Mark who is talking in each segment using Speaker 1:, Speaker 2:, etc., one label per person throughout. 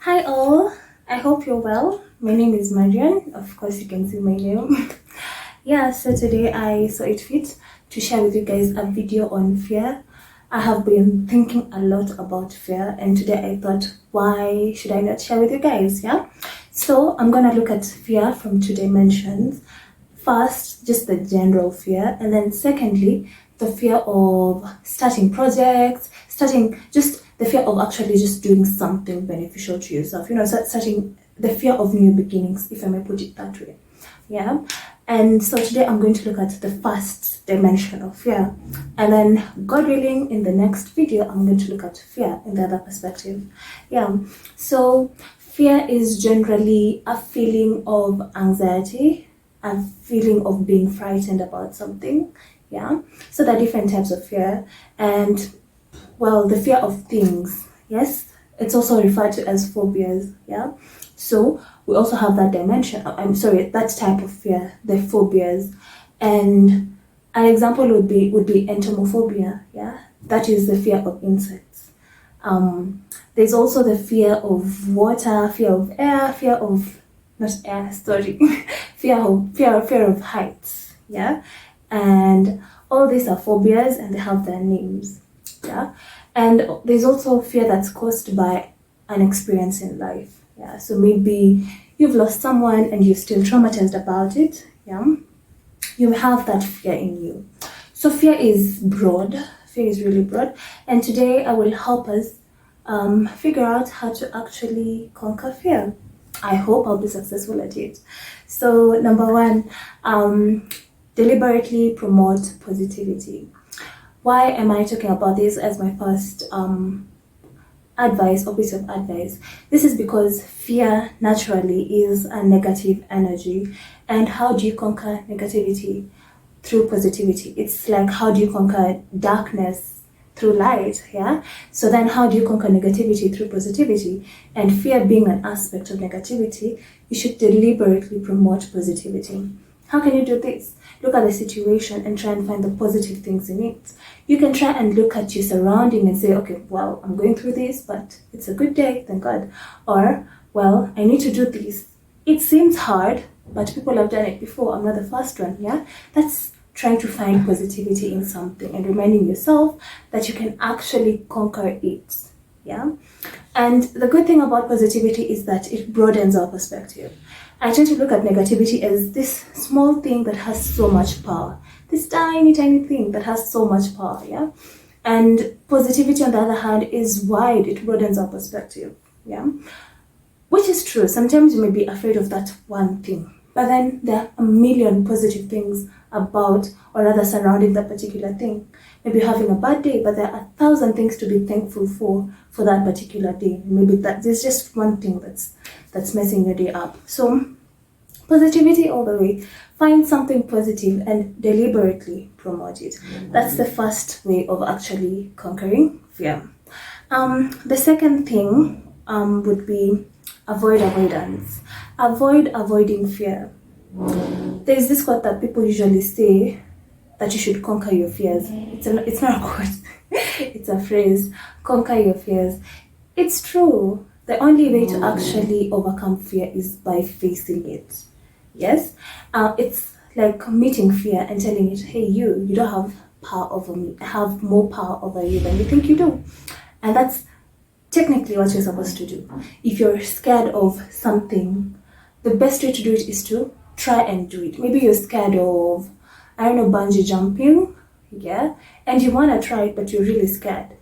Speaker 1: Hi all, I hope you're well. My name is Marian. Of course, you can see my name. Yeah, so today I saw it fit to share with you guys a video on fear. I have been thinking a lot about fear, and today I thought, why should I not share with you guys? Yeah, so I'm gonna look at fear from two dimensions. First, just the general fear, and then secondly, the fear of starting projects, starting just the fear of actually just doing something beneficial to yourself. Starting the fear of new beginnings, if I may put it that way. Yeah. And so today I'm going to look at the first dimension of fear. And then, God willing, in the next video, I'm going to look at fear in the other perspective. Yeah. So fear is generally a feeling of anxiety, a feeling of being frightened about something. Yeah. So there are different types of fear. And well, the fear of things. Yes. It's also referred to as phobias. Yeah. So we also have that dimension. That type of fear, the phobias, and an example would be entomophobia. Yeah, that is the fear of insects. There's also the fear of water, fear of air, fear of not air. Sorry, fear of heights. Yeah, and all these are phobias, and they have their names. Yeah, and there's also fear that's caused by an experience in life. Yeah, so maybe you've lost someone and you're still traumatized about it. Yeah, you have that fear in you. So fear is broad. Fear is really broad. And today I will help us figure out how to actually conquer fear. I hope I'll be successful at it. So number one, deliberately promote positivity. Why am I talking about this as my first advice or piece of advice? This is because fear naturally is a negative energy. And how do you conquer negativity? Through positivity. It's like, how do you conquer darkness? Through light. Yeah, so then how do you conquer negativity? Through positivity. And fear being an aspect of negativity, you should deliberately promote positivity. How can you do this? Look at the situation and try and find the positive things in it. You can try and look at your surrounding and say, okay, well, I'm going through this, but it's a good day, thank God. Or, well, I need to do this. It seems hard, but people have done it before. I'm not the first one, yeah? That's trying to find positivity in something and reminding yourself that you can actually conquer it, yeah? And the good thing about positivity is that it broadens our perspective. I tend to look at negativity as this small thing that has so much power. This tiny, tiny thing that has so much power, yeah? And positivity, on the other hand, is wide. It broadens our perspective, yeah? Which is true. Sometimes you may be afraid of that one thing, but then there are a million positive things about, or rather surrounding that particular thing. Maybe you're having a bad day, but there are 1,000 things to be thankful for that particular day. Maybe that there's just one thing that's messing your day up. So positivity all the way. Find something positive and deliberately promote it. That's the first way of actually conquering fear. The second thing would be avoid avoidance. Avoid avoiding fear. There's this quote that people usually say that you should conquer your fears. It's not a quote. It's a phrase. Conquer your fears. It's true. The only way to actually overcome fear is by facing it. Yes? It's like meeting fear and telling it, hey, you don't have power over me. I have more power over you than you think you do. And that's technically what you're supposed to do. If you're scared of something, the best way to do it is to try and do it. Maybe you're scared of, I don't know, bungee jumping, yeah? And you want to try it, but you're really scared.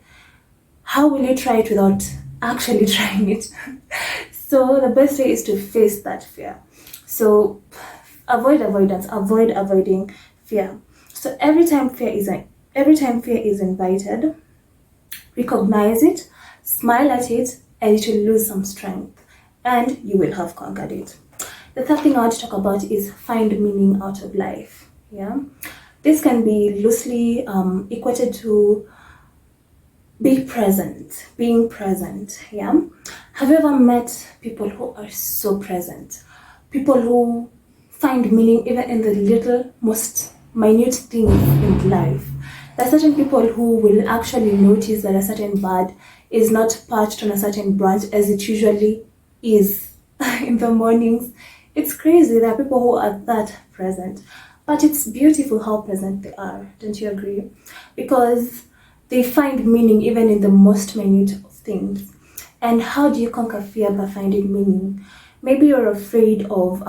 Speaker 1: How will you try it without actually trying it? So the best way is to face that fear. So avoid avoidance, avoid avoiding fear. So every time fear is invited, recognize it, smile at it, and it will lose some strength, and you will have conquered it. The third thing I want to talk about is find meaning out of life. Yeah, this can be loosely equated to being present. Yeah, have you ever met people who are so present? People who find meaning even in the little, most minute things in life. There are certain people who will actually notice that a certain bird is not perched on a certain branch as it usually is in the mornings. It's crazy. There are people who are that present, but it's beautiful how present they are. Don't you agree? Because they find meaning even in the most minute of things. And how do you conquer fear? By finding meaning. Maybe you're afraid of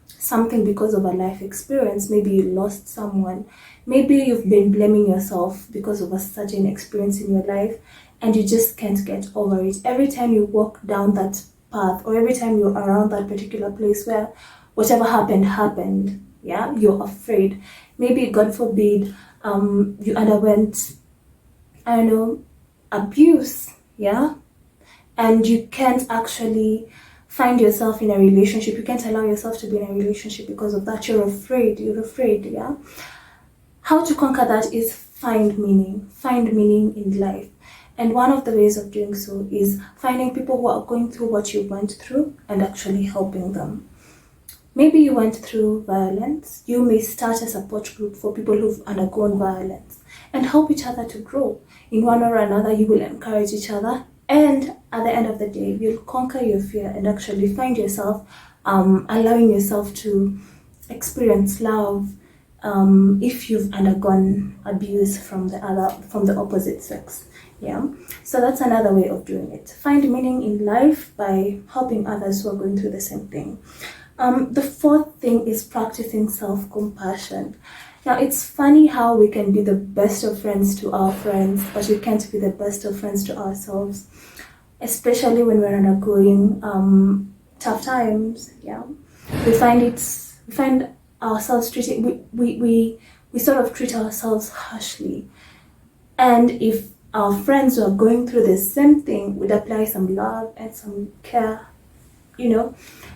Speaker 1: something because of a life experience. Maybe you lost someone. Maybe you've been blaming yourself because of a certain experience in your life and you just can't get over it. Every time you walk down that path or every time you're around that particular place where whatever happened, yeah, you're afraid. Maybe, God forbid, you underwent, I don't know, abuse, yeah, and you can't actually find yourself in a relationship. You can't allow yourself to be in a relationship because of that. You're afraid, yeah. How to conquer that is find meaning in life. And one of the ways of doing so is finding people who are going through what you went through and actually helping them. Maybe you went through violence. You may start a support group for people who've undergone violence and help each other to grow. In one or another, you will encourage each other. And at the end of the day, you'll conquer your fear and actually find yourself allowing yourself to experience love if you've undergone abuse from the opposite sex. Yeah, so that's another way of doing it. Find meaning in life by helping others who are going through the same thing. The fourth thing is practicing self-compassion. Now, it's funny how we can be the best of friends to our friends, but we can't be the best of friends to ourselves, especially when we're undergoing tough times. Yeah, we find ourselves treating we sort of treat ourselves harshly, and if our friends who are going through the same thing would apply some love and some care,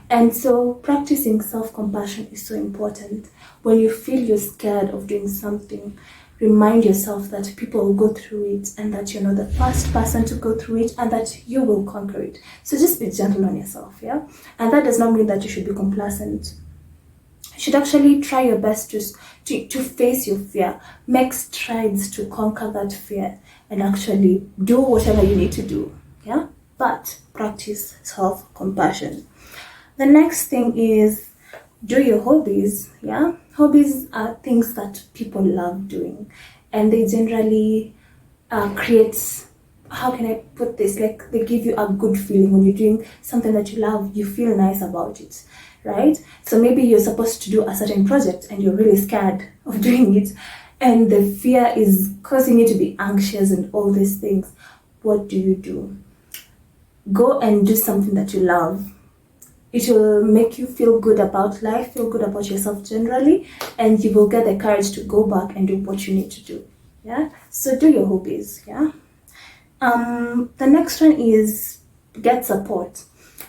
Speaker 1: and so practicing self-compassion is so important. When you feel you're scared of doing something, remind yourself that people will go through it and that you're not the first person to go through it and that you will conquer it. So just be gentle on yourself, yeah? And that does not mean that you should be complacent. You should actually try your best to face your fear, make strides to conquer that fear, and actually do whatever you need to do, yeah? But practice self-compassion. The next thing is do your hobbies, yeah? Hobbies are things that people love doing, and they generally create, how can I put this? Like, they give you a good feeling when you're doing something that you love. You feel nice about it, right? So maybe you're supposed to do a certain project and you're really scared of doing it, and the fear is causing you to be anxious and all these things. What do? Go and do something that you love. It will make you feel good about life, feel good about yourself generally, and you will get the courage to go back and do what you need to do. Yeah, so do your hobbies. Yeah. The next one is get support.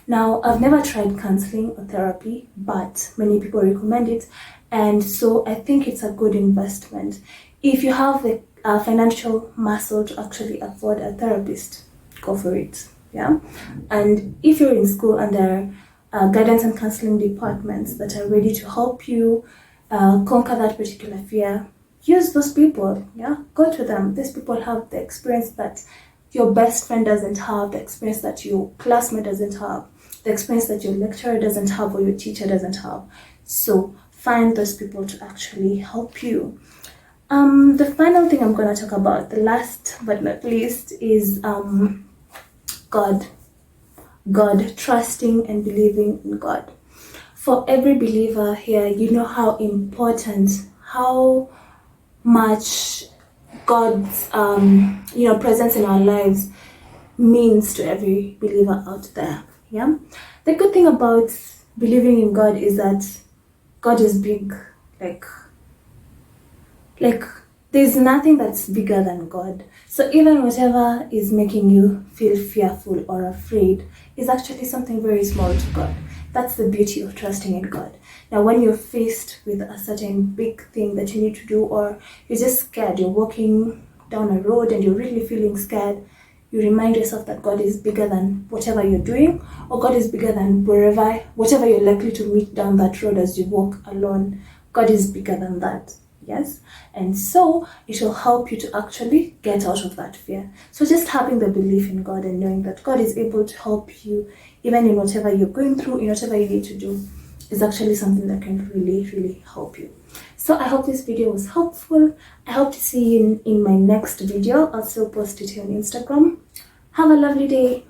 Speaker 1: Now, I've never tried counseling or therapy, but many people recommend it, and so I think it's a good investment. If you have the financial muscle to actually afford a therapist, go for it. Yeah, and if you're in school and there are guidance and counseling departments that are ready to help you conquer that particular fear, use those people. Yeah, go to them. These people have the experience that your best friend doesn't have, the experience that your classmate doesn't have, the experience that your lecturer doesn't have or your teacher doesn't have. So find those people to actually help you. The final thing I'm going to talk about, the last but not least, is God, trusting and believing in God. For every believer here, you know how important, how much God's presence in our lives means to every believer out there. Yeah, the good thing about believing in God is that God is big. Like there's nothing that's bigger than God. So even whatever is making you feel fearful or afraid is actually something very small to God. That's the beauty of trusting in God. Now, when you're faced with a certain big thing that you need to do, or you're just scared, you're walking down a road and you're really feeling scared, you remind yourself that God is bigger than whatever you're doing, or God is bigger than whatever you're likely to meet down that road as you walk alone. God is bigger than that. Yes, and so it will help you to actually get out of that fear. So just having the belief in God and knowing that God is able to help you even in whatever you're going through, in whatever you need to do, is actually something that can really help you. So I hope this video was helpful. I hope to see you in my next video. I'll still post it here on Instagram. Have a lovely day.